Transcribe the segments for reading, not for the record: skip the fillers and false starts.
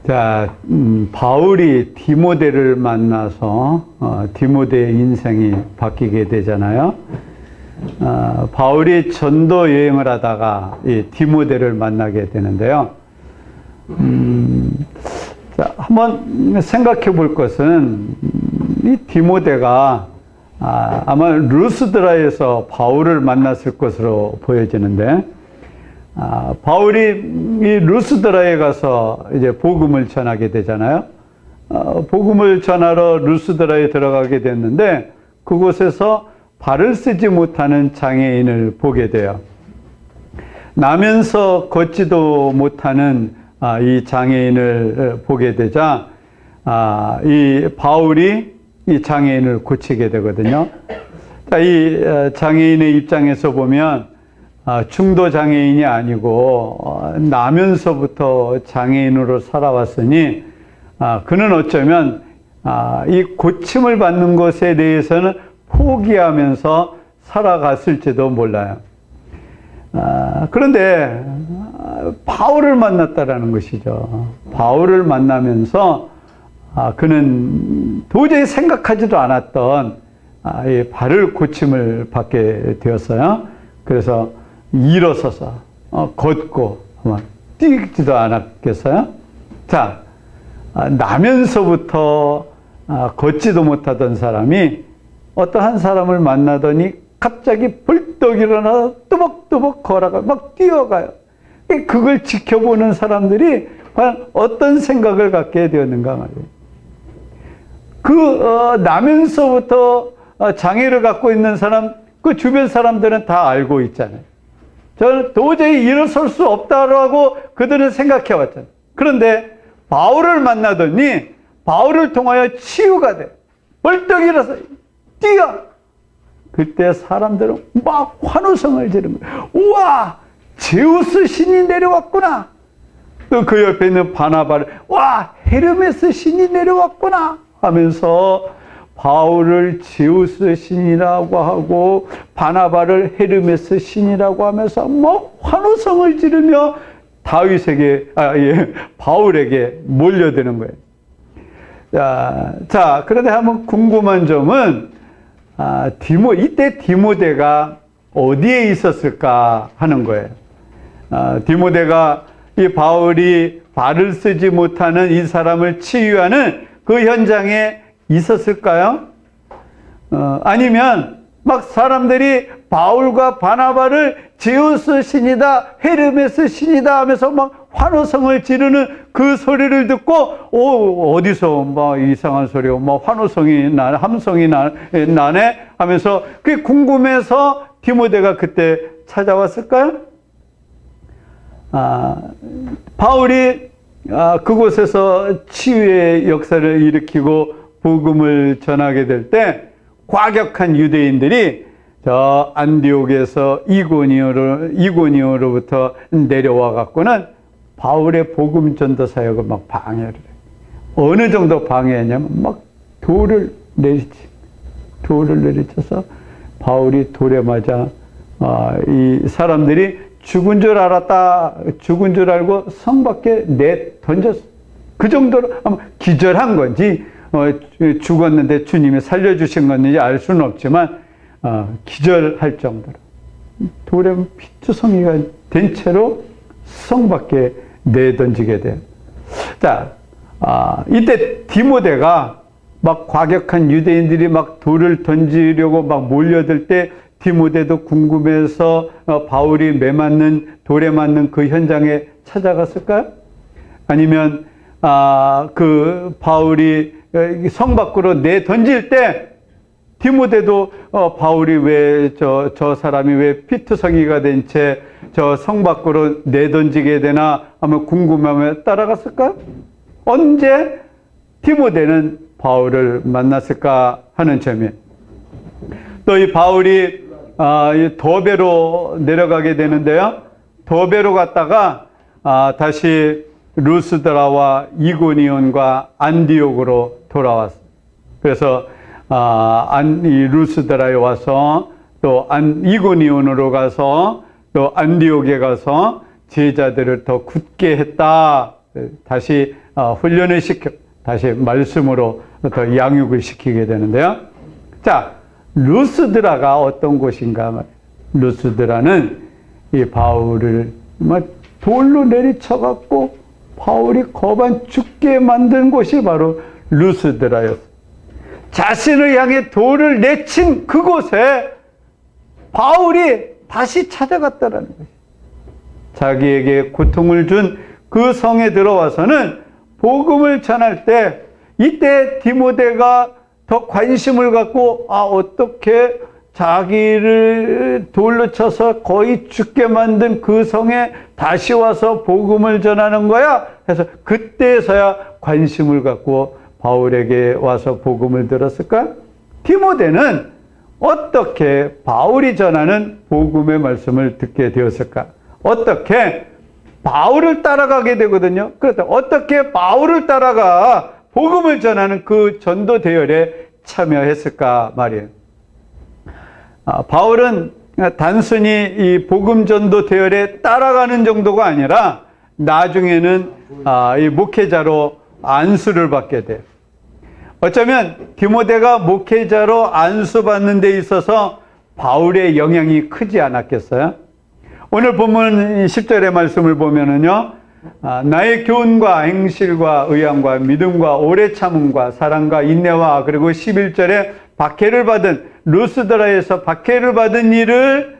자, 바울이 디모데를 만나서 디모데의 인생이 바뀌게 되잖아요. 바울이 전도 여행을 하다가 이 디모데를 만나게 되는데요. 자, 한번 생각해 볼 것은 이 디모데가 아마 루스드라에서 바울을 만났을 것으로 보여지는데, 바울이 이 루스드라에 가서 이제 복음을 전하게 되잖아요. 복음을 전하러 루스드라에 들어가게 됐는데, 그곳에서 발을 쓰지 못하는 장애인을 보게 돼요. 나면서 걷지도 못하는 이 장애인을 보게 되자 이 바울이 이 장애인을 고치게 되거든요. 자, 이 장애인의 입장에서 보면 중도 장애인이 아니고 나면서부터 장애인으로 살아왔으니 그는 어쩌면 이 고침을 받는 것에 대해서는 포기하면서 살아갔을지도 몰라요. 그런데 바울을 만났다라는 것이죠. 바울을 만나면서 그는 도저히 생각하지도 않았던 이 발을 고침을 받게 되었어요. 그래서 일어서서 걷고 뛰지도 않았겠어요? 자, 나면서부터 걷지도 못하던 사람이 어떠한 사람을 만나더니 갑자기 벌떡 일어나서 뚜벅뚜벅 걸어가 막 뛰어가요. 그걸 지켜보는 사람들이 과연 어떤 생각을 갖게 되었는가 말이에요. 나면서부터 장애를 갖고 있는 사람, 그 주변 사람들은 다 알고 있잖아요. 저는 도저히 일어설 수 없다라고 그들은 생각해 왔잖아요. 그런데 바울을 만나더니 바울을 통하여 치유가 돼. 벌떡 일어서 뛰어. 그때 사람들은 막 환호성을 지르는 거예요. 우와, 제우스 신이 내려왔구나. 또 그 옆에 있는 바나바를 와, 헤르메스 신이 내려왔구나 하면서 바울을 제우스 신이라고 하고 바나바를 헤르메스 신이라고 하면서 뭐 환호성을 지르며 바울에게 몰려드는 거예요. 자, 그런데 한번 궁금한 점은 이때 디모데가 어디에 있었을까 하는 거예요. 디모데가 이 바울이 발을 쓰지 못하는 이 사람을 치유하는 그 현장에 있었을까요? 아니면 막 사람들이 바울과 바나바를 제우스 신이다, 헤르메스 신이다 하면서 막 환호성을 지르는 그 소리를 듣고 어디서 막 이상한 소리고 막 환호성이 나네, 함성이 나네 하면서 그게 궁금해서 디모데가 그때 찾아왔을까요? 바울이 그곳에서 치유의 역사를 일으키고 복음을 전하게 될 때 과격한 유대인들이 저 안디옥에서 이고니오로부터 내려와 갖고는 바울의 복음 전도 사역을 막 방해를 해요. 어느 정도 방해했냐면 막 돌을 내리쳐서 바울이 돌에 맞아 이 사람들이 죽은 줄 알고 성 밖에 던졌어. 그 정도로 아마 기절한 건지 죽었는데 주님이 살려주신 건지 알 수는 없지만 기절할 정도로 돌에 피투성이가 된 채로 성 밖에 내던지게 돼요. 자, 이때 디모데가 막 과격한 유대인들이 막 돌을 던지려고 막 몰려들 때 디모데도 궁금해서 바울이 돌에 맞는 그 현장에 찾아갔을까요? 아니면 그 바울이 성 밖으로 내던질 때 디모데도 바울이 왜 저 사람이 왜 피투성이가 된 채 저 성 밖으로 내던지게 되나 하면 궁금하면 따라갔을까요? 언제 디모데는 바울을 만났을까 하는 점이에요. 또 이 바울이 더베로 내려가게 되는데요. 더베로 갔다가 다시 루스드라와 이고니온과 안디옥으로 돌아왔어요. 그래서 이 루스드라에 와서 또 이고니온으로 가서 또 안디옥에 가서 제자들을 더 굳게 했다. 다시 훈련을 시켜 다시 말씀으로 더 양육을 시키게 되는데요. 자, 루스드라가 어떤 곳인가 말이에요. 루스드라는 이 바울을 돌로 내리쳐갖고 바울이 거반 죽게 만든 곳이 바로 루스드라였어요. 자신을 향해 돌을 내친 그곳에 바울이 다시 찾아갔다라는 것이죠. 자기에게 고통을 준 그 성에 들어와서는 복음을 전할 때, 이때 디모데가 더 관심을 갖고 어떻게 자기를 돌로 쳐서 거의 죽게 만든 그 성에 다시 와서 복음을 전하는 거야? 해서 그때서야 관심을 갖고 바울에게 와서 복음을 들었을까? 디모데는 어떻게 바울이 전하는 복음의 말씀을 듣게 되었을까? 어떻게 바울을 따라가게 되거든요. 그렇다. 어떻게 바울을 따라가 복음을 전하는 그 전도 대열에 참여했을까 말이에요. 바울은 단순히 이 복음 전도 대열에 따라가는 정도가 아니라 나중에는 이 목회자로 안수를 받게 돼요. 어쩌면 디모데가 목회자로 안수받는 데 있어서 바울의 영향이 크지 않았겠어요? 오늘 본문 10절의 말씀을 보면은요, 나의 교훈과 행실과 의향과 믿음과 오래 참음과 사랑과 인내와, 그리고 11절에 박해를 받은, 루스드라에서 박해를 받은 일을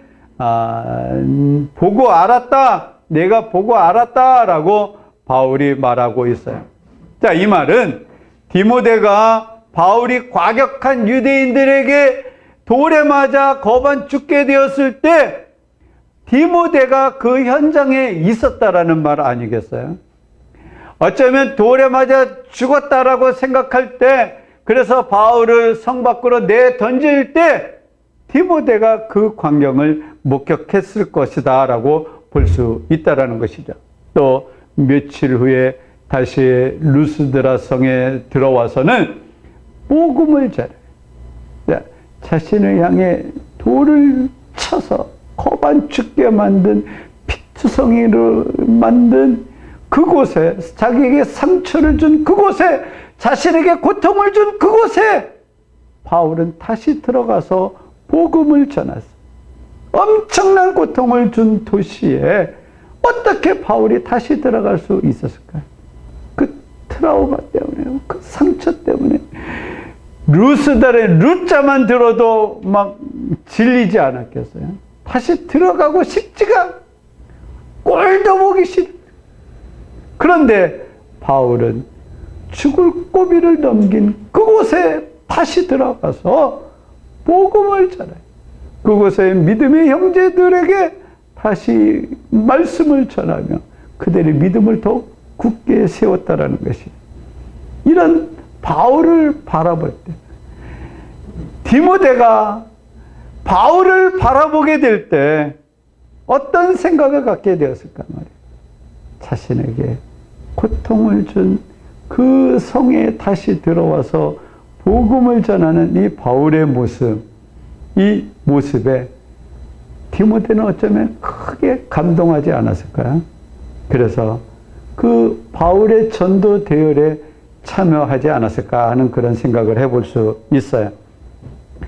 보고 알았다, 내가 보고 알았다라고 바울이 말하고 있어요. 자, 이 말은 디모데가 바울이 과격한 유대인들에게 돌에 맞아 거반 죽게 되었을 때 디모데가 그 현장에 있었다라는 말 아니겠어요? 어쩌면 돌에 맞아 죽었다라고 생각할 때, 그래서 바울을 성 밖으로 내던질 때 디모데가 그 광경을 목격했을 것이다 라고 볼 수 있다라는 것이죠. 또 며칠 후에 다시 루스드라 성에 들어와서는 복음을 전해, 자신을 향해 돌을 쳐서 거반 죽게 만든 피투성이로 만든 그곳에, 자기에게 상처를 준 그곳에, 자신에게 고통을 준 그곳에 바울은 다시 들어가서 복음을 전했어요. 엄청난 고통을 준 도시에 어떻게 바울이 다시 들어갈 수 있었을까요? 그 트라우마 때문에, 그 상처 때문에. 루스달의 루자만 들어도 막 질리지 않았겠어요? 다시 들어가고 싶지가, 꼴도 보기 싫어. 그런데 바울은 죽을 고비를 넘긴 그곳에 다시 들어가서 복음을 전해, 그곳에 믿음의 형제들에게 다시 말씀을 전하며 그들의 믿음을 더 굳게 세웠다라는 것이, 이런 바울을 바라볼 때, 디모데가 바울을 바라보게 될 때 어떤 생각을 갖게 되었을까 말이에요. 자신에게 고통을 준 그 성에 다시 들어와서 복음을 전하는 이 바울의 모습, 이 모습에 디모데는 어쩌면 크게 감동하지 않았을까요? 그래서 그 바울의 전도 대열에 참여하지 않았을까 하는 그런 생각을 해볼 수 있어요.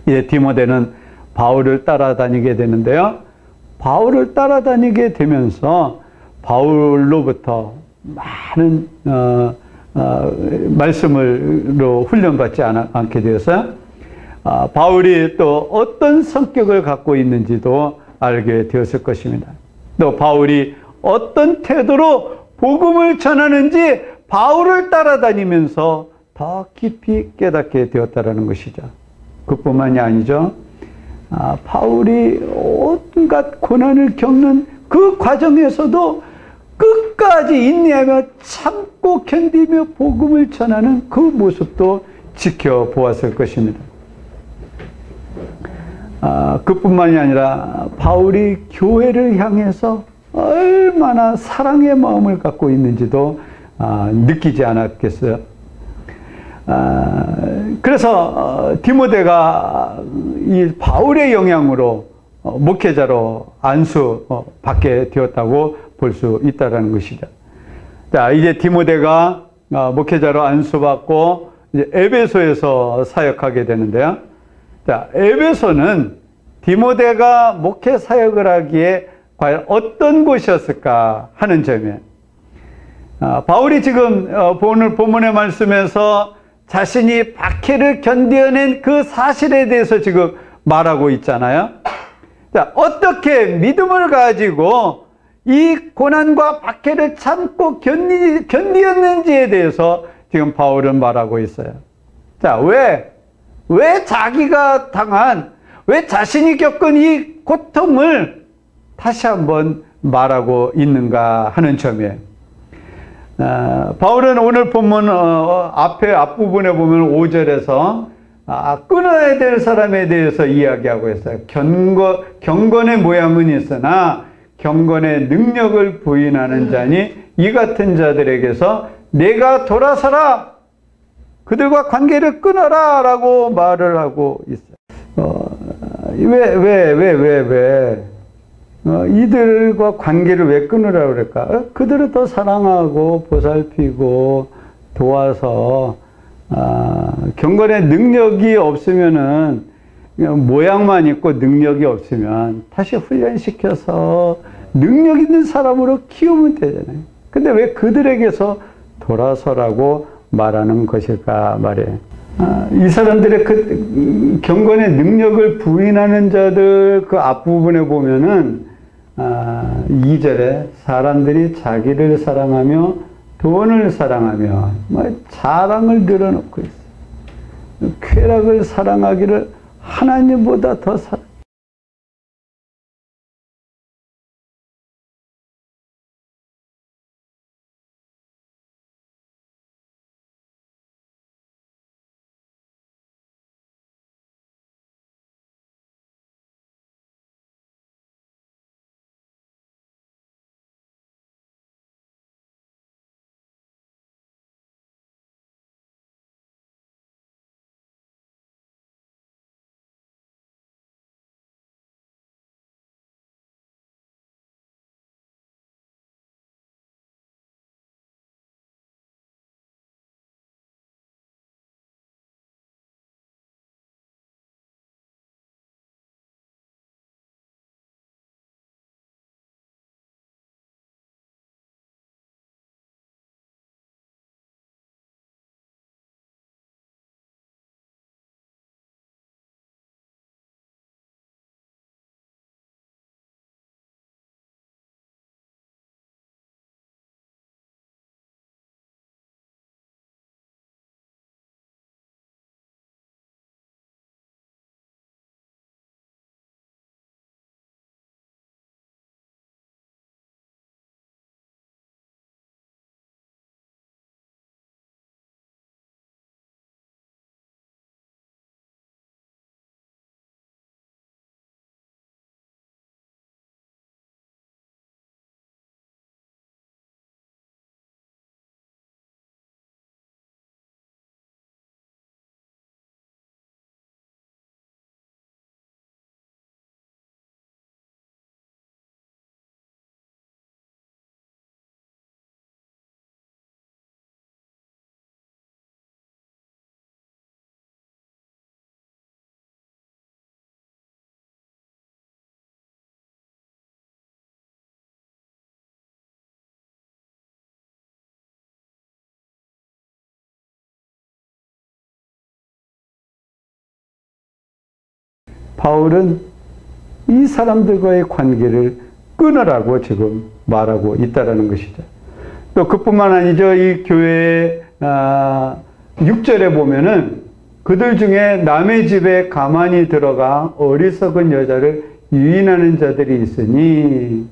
이제 디모데는 바울을 따라다니게 되는데요. 바울을 따라다니게 되면서 바울로부터 많은 말씀으로 훈련받지 않게 되어서 바울이 또 어떤 성격을 갖고 있는지도 알게 되었을 것입니다. 또 바울이 어떤 태도로 복음을 전하는지 바울을 따라다니면서 더 깊이 깨닫게 되었다는 것이죠. 그뿐만이 아니죠. 바울이 온갖 고난을 겪는 그 과정에서도 끝까지 인내하며 참고 견디며 복음을 전하는 그 모습도 지켜보았을 것입니다. 그뿐만이 아니라 바울이 교회를 향해서 얼마나 사랑의 마음을 갖고 있는지도 느끼지 않았겠어요. 그래서 디모데가 이 바울의 영향으로 목회자로 안수 받게 되었다고 볼 수 있다는 것이죠. 자, 이제 디모데가 목회자로 안수받고 이제 에베소에서 사역하게 되는데요. 자, 에베소는 디모데가 목회 사역을 하기에 과연 어떤 곳이었을까 하는 점이에요. 바울이 지금 오늘 본문의 말씀에서 자신이 박해를 견뎌낸 그 사실에 대해서 지금 말하고 있잖아요. 자, 어떻게 믿음을 가지고 이 고난과 박해를 참고 견디었는지에 대해서 지금 바울은 말하고 있어요. 자, 왜 자기가 당한, 왜 자신이 겪은 이 고통을 다시 한번 말하고 있는가 하는 점이에요. 바울은 오늘 본문 앞부분에 보면 5절에서 끊어야 될 사람에 대해서 이야기하고 있어요. 경건의 모양은 있으나 경건의 능력을 부인하는 자니 이 같은 자들에게서 내가 돌아서라, 그들과 관계를 끊어라 라고 말을 하고 있어요. 이들과 관계를 왜 끊으라고 그럴까? 그들을 더 사랑하고 보살피고 도와서 경건의 능력이 없으면은 모양만 있고 능력이 없으면 다시 훈련시켜서 능력 있는 사람으로 키우면 되잖아요. 근데 왜 그들에게서 돌아서라고 말하는 것일까 말이에요. 이 사람들의 그 경건의 능력을 부인하는 자들 그 앞부분에 보면은 2절에 사람들이 자기를 사랑하며 돈을 사랑하며 자랑을 늘어놓고 있어요. 쾌락을 사랑하기를 하나님보다 더 사랑. 바울은 이 사람들과의 관계를 끊으라고 지금 말하고 있다는 것이죠. 또 그뿐만 아니죠. 이 교회의 6절에 보면은 그들 중에 남의 집에 가만히 들어가 어리석은 여자를 유인하는 자들이 있으니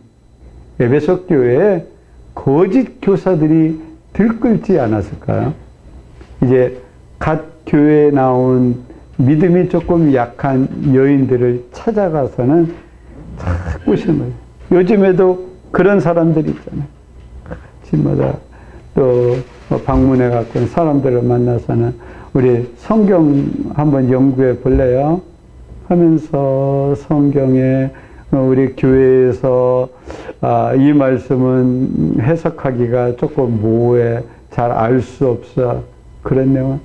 에베소 교회에 거짓 교사들이 들끓지 않았을까요? 이제 갓 교회에 나온 믿음이 조금 약한 여인들을 찾아가서는 자꾸 심어요. 요즘에도 그런 사람들이 있잖아요. 집마다 또 방문해 갖고 사람들을 만나서는 우리 성경 한번 연구해 볼래요? 하면서 성경에 우리 교회에서 이 말씀은 해석하기가 조금 모호해. 잘 알 수 없어. 그런 내용은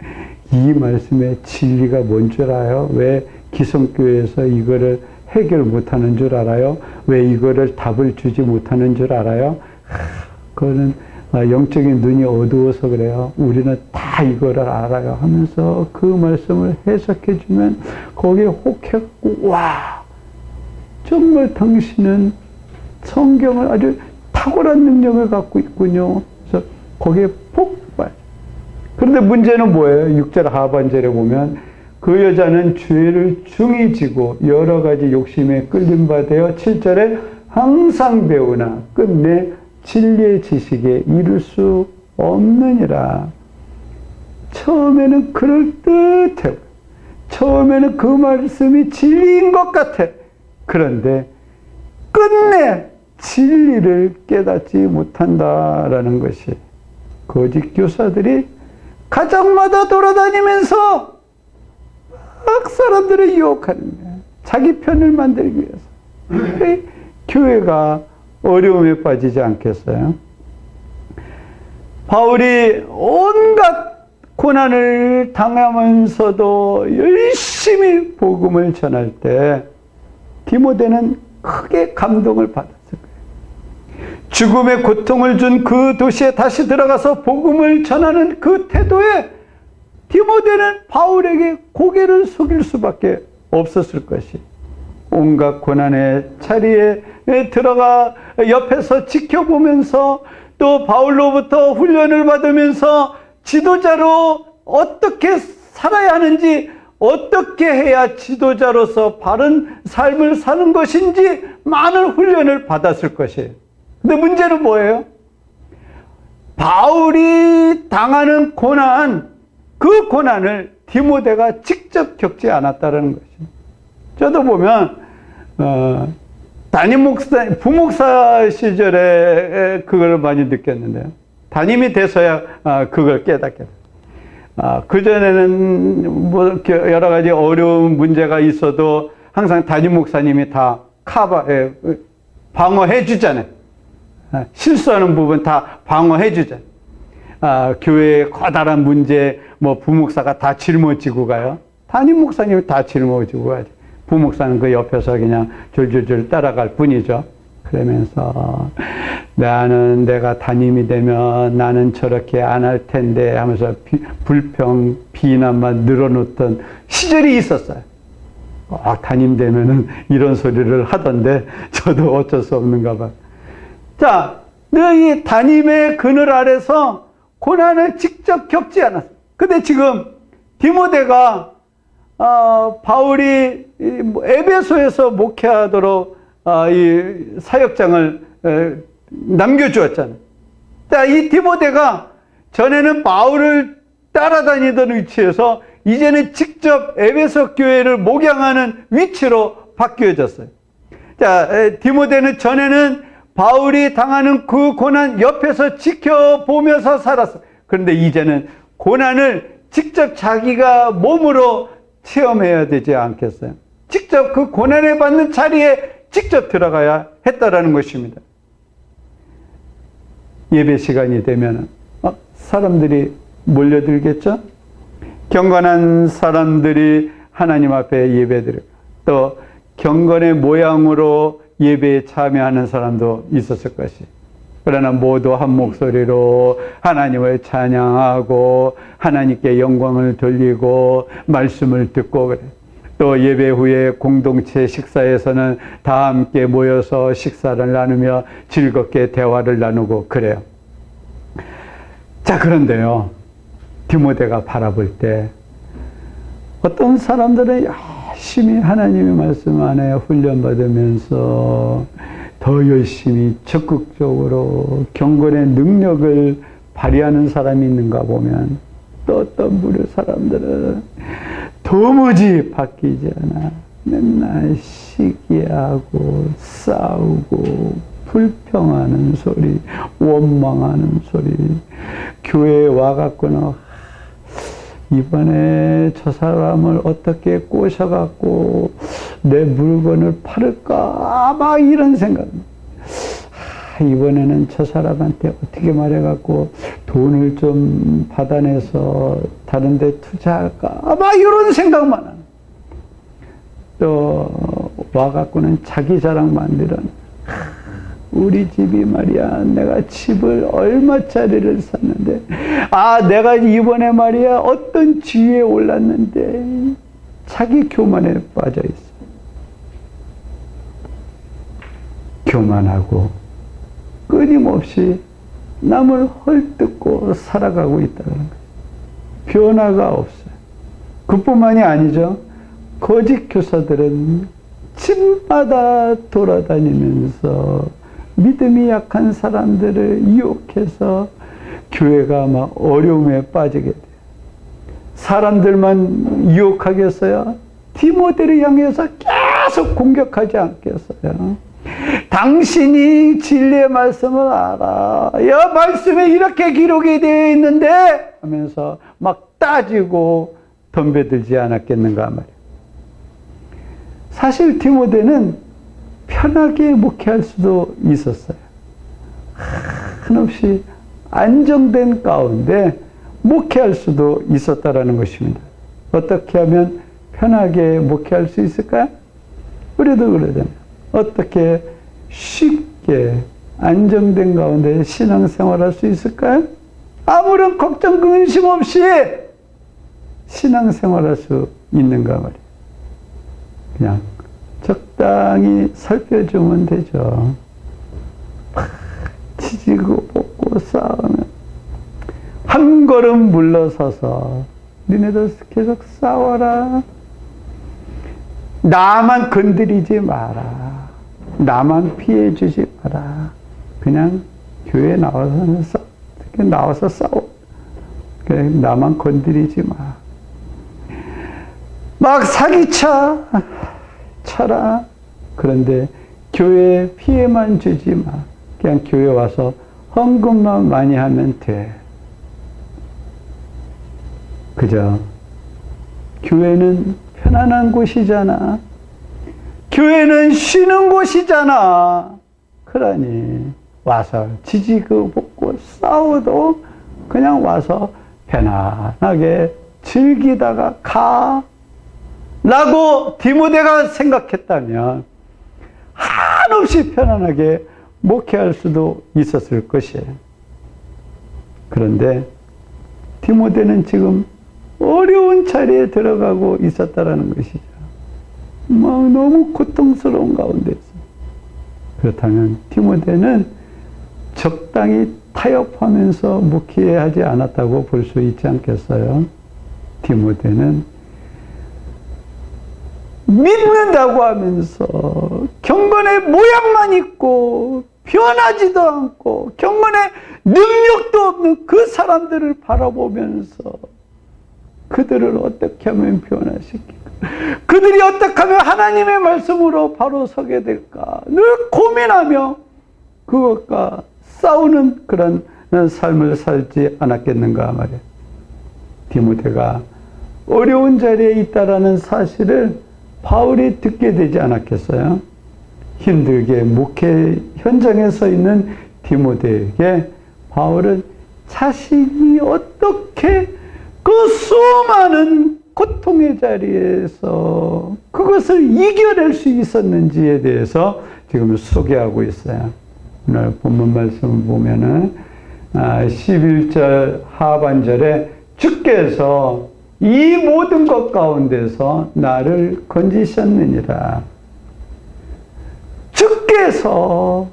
이 말씀의 진리가 뭔 줄 알아요? 왜 기성교회에서 이거를 해결 못하는 줄 알아요? 왜 이거를 답을 주지 못하는 줄 알아요? 그거는 영적인 눈이 어두워서 그래요. 우리는 다 이거를 알아요 하면서 그 말씀을 해석해 주면 거기에 혹해갖고 와, 정말 당신은 성경을 아주 탁월한 능력을 갖고 있군요. 그래서 거기에 폭 빠져. 그런데 문제는 뭐예요? 6절 하반절에 보면 그 여자는 죄를 중히 지고 여러 가지 욕심에 끌림받아 7절에 항상 배우나 끝내 진리의 지식에 이를 수 없느니라. 처음에는 그럴듯해. 처음에는 그 말씀이 진리인 것 같아. 그런데 끝내 진리를 깨닫지 못한다라는 것이 거짓 교사들이 가정마다 돌아다니면서 막 사람들을 유혹하는 거야. 자기 편을 만들기 위해서. 교회가 어려움에 빠지지 않겠어요? 바울이 온갖 고난을 당하면서도 열심히 복음을 전할 때 디모데는 크게 감동을 받았을 거예요. 죽음의 고통을 준 그 도시에 다시 들어가서 복음을 전하는 그 태도에 디모데는 바울에게 고개를 숙일 수밖에 없었을 것이, 온갖 고난의 자리에 들어가 옆에서 지켜보면서 또 바울로부터 훈련을 받으면서 지도자로 어떻게 살아야 하는지, 어떻게 해야 지도자로서 바른 삶을 사는 것인지 많은 훈련을 받았을 것이에요. 근데 문제는 뭐예요? 바울이 당하는 고난, 그 고난을 디모데가 직접 겪지 않았다는 것입니다. 저도 보면 담임 목사, 부목사 시절에 그걸 많이 느꼈는데요. 담임이 돼서야 그걸 깨닫게 돼요. 그전에는 뭐 여러 가지 어려운 문제가 있어도 항상 담임 목사님이 다 방어해 주잖아요. 실수하는 부분 다 방어해 주잖아요. 교회의 커다란 문제, 뭐 부목사가 다 짊어지고 가요. 담임 목사님이 다 짊어지고 가죠. 부목사는 그 옆에서 그냥 줄줄줄 따라갈 뿐이죠. 그러면서 나는 내가 담임이 되면 나는 저렇게 안 할 텐데 하면서 불평, 비난만 늘어놓던 시절이 있었어요. 담임 되면은 이런 소리를 하던데 저도 어쩔 수 없는가 봐. 자, 이 담임의 그늘 아래서 고난을 직접 겪지 않았어요. 근데 지금 디모데가 바울이 에베소에서 목회하도록 이 사역장을 남겨주었잖아요. 자, 이 디모데가 전에는 바울을 따라다니던 위치에서 이제는 직접 에베소 교회를 목양하는 위치로 바뀌어졌어요. 자, 디모데는 전에는 바울이 당하는 그 고난 옆에서 지켜보면서 살았어요. 그런데 이제는 고난을 직접 자기가 몸으로 체험해야 되지 않겠어요? 직접 그 고난을 받는 자리에 직접 들어가야 했다라는 것입니다. 예배 시간이 되면 사람들이 몰려들겠죠? 경건한 사람들이 하나님 앞에 예배드리고, 또 경건의 모양으로 예배에 참여하는 사람도 있었을 것이, 그러나 모두 한 목소리로 하나님을 찬양하고 하나님께 영광을 돌리고 말씀을 듣고 그래. 또 예배 후에 공동체 식사에서는 다 함께 모여서 식사를 나누며 즐겁게 대화를 나누고 그래요. 자, 그런데요, 디모데가 바라볼 때 어떤 사람들은 열심히 하나님의 말씀 안에 훈련받으면서 더 열심히 적극적으로 경건의 능력을 발휘하는 사람이 있는가 보면, 또 어떤 부류 사람들은 도무지 바뀌지 않아 맨날 시기하고 싸우고 불평하는 소리, 원망하는 소리. 교회에 와갖고는 이번에 저 사람을 어떻게 꼬셔갖고 내 물건을 팔을까, 막 이런 생각. 이번에는 저 사람한테 어떻게 말해갖고 돈을 좀 받아내서 다른 데 투자할까? 막 이런 생각만 하는. 또 와갖고는 자기 자랑 만들어는. 우리 집이 말이야, 내가 집을 얼마짜리를 샀는데, 내가 이번에 말이야, 어떤 지위에 올랐는데, 자기 교만에 빠져 있어. 교만하고, 끊임없이 남을 헐뜯고 살아가고 있다는 거예요. 변화가 없어요. 그뿐만이 아니죠. 거짓 교사들은 집마다 돌아다니면서 믿음이 약한 사람들을 유혹해서 교회가 막 어려움에 빠지게 돼요. 사람들만 유혹하겠어요? 디모데를 향해서 계속 공격하지 않겠어요? 당신이 진리의 말씀을 알아. 야, 말씀에 이렇게 기록이 되어 있는데 하면서 막 따지고 덤벼들지 않았겠는가 말이에요. 사실 디모데는 편하게 목회할 수도 있었어요. 한없이 안정된 가운데 목회할 수도 있었다라는 것입니다. 어떻게 하면 편하게 목회할 수 있을까요? 우리도 그러잖아요. 어떻게 쉽게 안정된 가운데 신앙생활할 수 있을까요? 아무런 걱정 근심 없이 신앙생활할 수 있는가 말이에요. 그냥 적당히 살펴주면 되죠. 치지고 볶고 싸우면 한 걸음 물러서서 니네들 계속 싸워라. 나만 건드리지 마라. 나만 피해 주지 마라. 그냥 교회에 나와서 싸워. 그래, 나만 건드리지 마. 막 쳐라. 그런데 교회에 피해만 주지 마. 그냥 교회 와서 헌금만 많이 하면 돼. 그죠? 교회는 편안한 곳이잖아. 교회는 쉬는 곳이잖아. 그러니 와서 지지고 볶고 싸워도 그냥 와서 편안하게 즐기다가 가. 라고 디모데가 생각했다면 한없이 편안하게 목회할 수도 있었을 것이에요. 그런데 디모데는 지금 어려운 자리에 들어가고 있었다라는 것이죠. 막 너무 고통스러운 가운데서. 그렇다면 디모데는 적당히 타협하면서 목회하지 않았다고 볼 수 있지 않겠어요? 디모데는 믿는다고 하면서 경건의 모양만 있고 변하지도 않고 경건의 능력도 없는 그 사람들을 바라보면서 그들을 어떻게 하면 변화시킬까? 그들이 어떻게 하면 하나님의 말씀으로 바로 서게 될까? 늘 고민하며 그것과 싸우는 그런 삶을 살지 않았겠는가 말이에요. 디모데가 어려운 자리에 있다라는 사실을 바울이 듣게 되지 않았겠어요? 힘들게 목회 현장에 서 있는 디모데에게 바울은 자신이 어떻게 그 수많은 고통의 자리에서 그것을 이겨낼 수 있었는지에 대해서 지금 소개하고 있어요. 오늘 본문 말씀을 보면은 11절 하반절에 주께서 이 모든 것 가운데서 나를 건지셨느니라. 주께서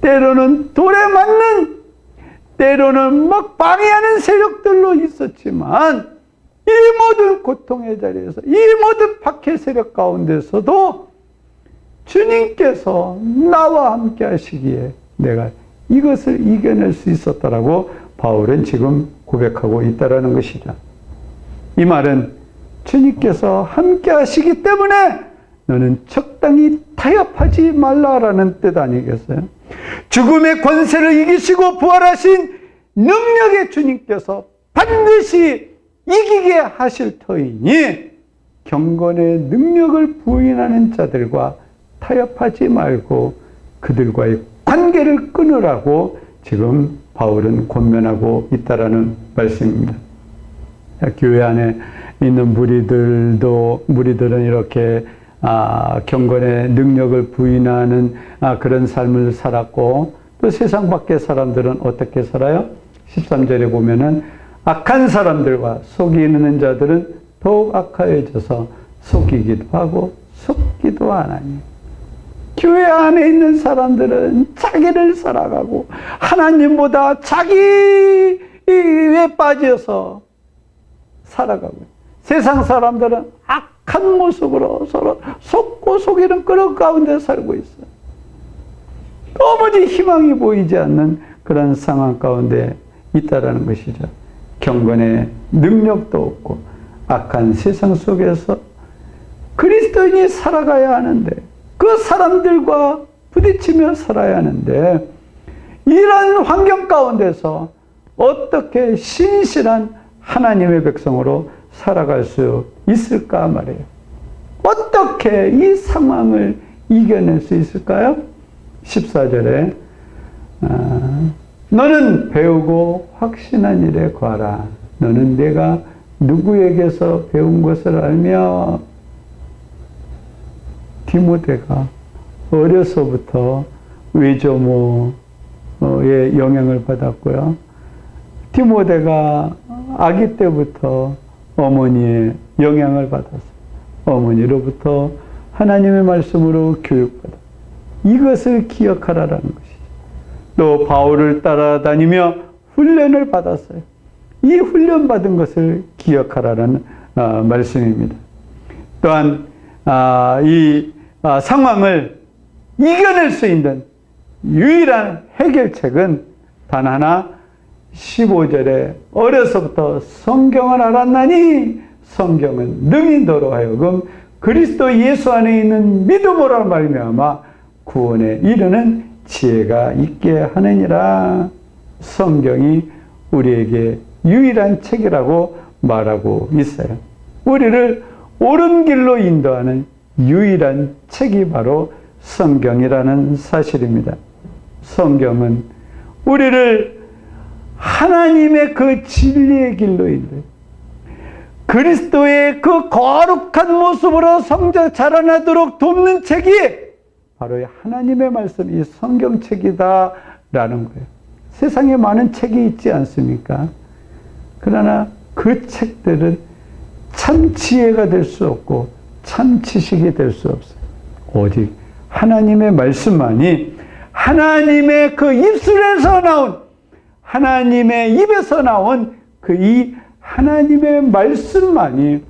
때로는 돌에 맞는, 때로는 막 방해하는 세력들로 있었지만 이 모든 고통의 자리에서, 이 모든 박해 세력 가운데서도 주님께서 나와 함께 하시기에 내가 이것을 이겨낼 수 있었다라고 바울은 지금 고백하고 있다라는 것이죠. 이 말은 주님께서 함께 하시기 때문에 너는 적당히 타협하지 말라라는 뜻 아니겠어요? 죽음의 권세를 이기시고 부활하신 능력의 주님께서 반드시 이기게 하실 터이니 경건의 능력을 부인하는 자들과 타협하지 말고 그들과의 관계를 끊으라고 지금 바울은 권면하고 있다라는 말씀입니다. 교회 안에 있는 무리들은 이렇게 경건의 능력을 부인하는 그런 삶을 살았고, 또 세상 밖의 사람들은 어떻게 살아요? 13절에 보면은 악한 사람들과 속이는 자들은 더욱 악하여져서 속이기도 하고 속기도 하나니, 교회 안에 있는 사람들은 자기를 살아가고 하나님보다 자기에 빠져서 살아가고, 세상 사람들은 악한 모습으로 서로 속고 속이는 그런 가운데 살고 있어요. 도무지 희망이 보이지 않는 그런 상황 가운데 있다라는 것이죠. 경건의 능력도 없고 악한 세상 속에서 그리스도인이 살아가야 하는데, 그 사람들과 부딪히며 살아야 하는데, 이런 환경 가운데서 어떻게 신실한 하나님의 백성으로 살아갈 수 있을까 말이에요. 어떻게 이 상황을 이겨낼 수 있을까요? 14절에 너는 배우고 확신한 일에 거하라. 너는 내가 누구에게서 배운 것을 알며, 디모데가 어려서부터 외조모의 영향을 받았고요. 디모데가 아기 때부터 어머니의 영향을 받았어요. 어머니로부터 하나님의 말씀으로 교육받아 이것을 기억하라라는 것이죠. 또 바울을 따라다니며 훈련을 받았어요. 이 훈련받은 것을 기억하라는 말씀입니다. 또한 이 상황을 이겨낼 수 있는 유일한 해결책은 단 하나, 15절에 어려서부터 성경을 알았나니 성경은 능히 너로 하여금 그리스도 예수 안에 있는 믿음으로 말미암아 구원에 이르는 지혜가 있게 하느니라. 성경이 우리에게 유일한 책이라고 말하고 있어요. 우리를 옳은 길로 인도하는 유일한 책이 바로 성경이라는 사실입니다. 성경은 우리를 하나님의 그 진리의 길로 인도해요. 그리스도의 그 거룩한 모습으로 성장 자라나도록 돕는 책이 바로 하나님의 말씀, 이 성경책이다라는 거예요. 세상에 많은 책이 있지 않습니까? 그러나 그 책들은 참 지혜가 될 수 없고 참 지식이 될 수 없어요. 오직 하나님의 말씀만이, 하나님의 그 입술에서 나온, 하나님의 입에서 나온 그 이 하나님의 말씀만이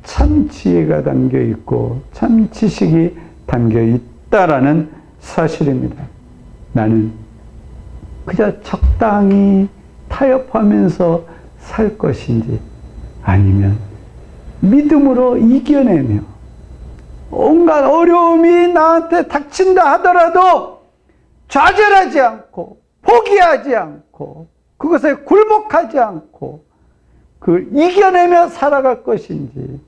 참 지혜가 담겨 있고 참 지식이 담겨 있다라는 사실입니다. 나는 그저 적당히 타협하면서 살 것인지, 아니면 믿음으로 이겨내며 온갖 어려움이 나한테 닥친다 하더라도 좌절하지 않고 포기하지 않고 그것에 굴복하지 않고 그 이겨내며 살아갈 것인지,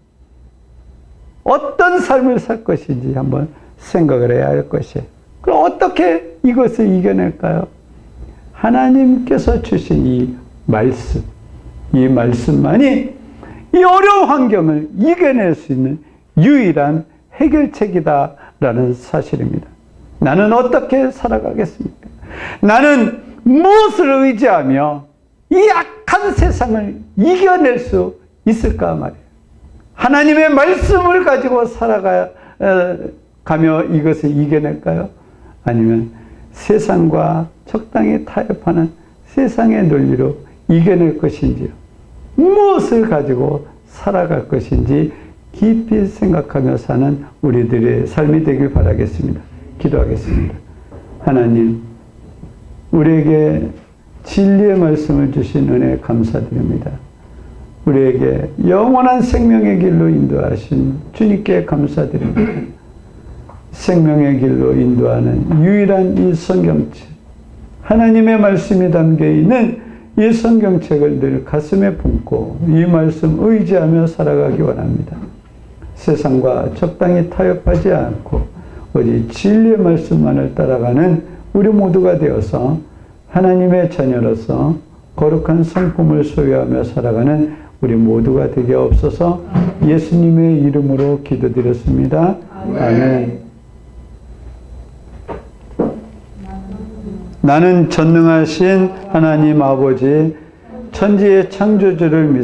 어떤 삶을 살 것인지 한번 생각을 해야 할 것이에요. 그럼 어떻게 이것을 이겨낼까요? 하나님께서 주신 이 말씀, 이 말씀만이 이 어려운 환경을 이겨낼 수 있는 유일한 해결책이다라는 사실입니다. 나는 어떻게 살아가겠습니까? 나는 무엇을 의지하며 이 악한 세상을 이겨낼 수 있을까 말이에요. 하나님의 말씀을 가지고 살아가며 이것을 이겨낼까요? 아니면 세상과 적당히 타협하는 세상의 논리로 이겨낼 것인지요? 무엇을 가지고 살아갈 것인지 깊이 생각하며 사는 우리들의 삶이 되길 바라겠습니다. 기도하겠습니다. 하나님, 우리에게 진리의 말씀을 주신 은혜 감사드립니다. 우리에게 영원한 생명의 길로 인도하신 주님께 감사드립니다. 생명의 길로 인도하는 유일한 이 성경책, 하나님의 말씀이 담겨있는 이 성경책을 늘 가슴에 품고 이 말씀 의지하며 살아가기 원합니다. 세상과 적당히 타협하지 않고 오직 진리의 말씀만을 따라가는 우리 모두가 되어서 하나님의 자녀로서 거룩한 성품을 소유하며 살아가는 우리 모두가 되게 없어서 예수님의 이름으로 기도드렸습니다. 아멘. 나는 전능하신 하나님 아버지 천지의 창조주를 믿습니다.